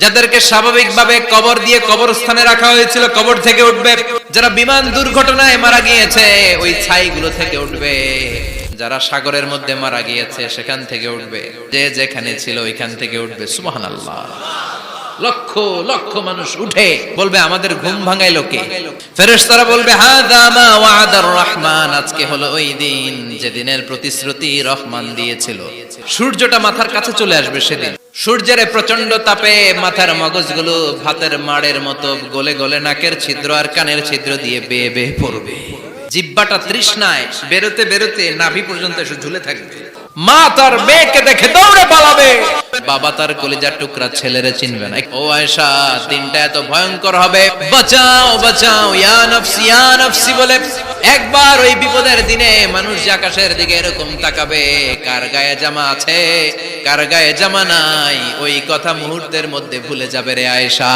যাদেরকে স্বাভাবিকভাবে কবর দিয়ে কবরস্থানে রাখা হয়েছিল কবর থেকে উঠবে, যারা বিমান দুর্ঘটনায় মারা গিয়েছে ওই ছাইগুলো থেকে উঠবে, যারা সাগরের মধ্যে মারা গিয়েছে সেখান থেকে উঠবে, যে যেখানে ছিল ওইখান থেকে উঠবে। সুবহানাল্লাহ। লক্ষ লক্ষ মানুষ উঠে বলবে আমাদের ঘুম ভাঙাইলো কে? ফেরেশতারা বলবে হাযা মা ওয়া'দার রহমান, আজকে হলো ওই দিন যেদিনের প্রতিশ্রুতি রহমান দিয়েছিল। সূর্যটা মাথার কাছে চলে আসবে সেদিন। সূর্যের প্রচন্ড তাপে মাথার মগজগুলো ভাতের মাড়ের মতো গলে গলে নাকের ছিদ্র আর কানের ছিদ্র দিয়ে বেয়ে বেয়ে পড়বে। জিহ্বাটা তৃষ্ণায় বেরোতে বেরোতে নাভি পর্যন্ত এসে ঝুলে থাকবে। মা তার মেয়েকে দেখে দৌড়ে পালাবে, বাবা তার কলিজার টুকরা ছেলেরে চিনবে না। ও আয়েশা, দিনটা এত ভয়ঙ্কর হবে, বাঁচাও বাঁচাও ইয়া নফসি ইয়া নফসি বলে একবার ওই বিপদের দিনে মানুষ যে আকাশের দিকে এরকম তাকাবে, কার গায়ে জামা আছে কার গায়ে জামা নাই, ওই কথা মুহূর্তের মধ্যে ভুলে যাবে রে আয়েশা।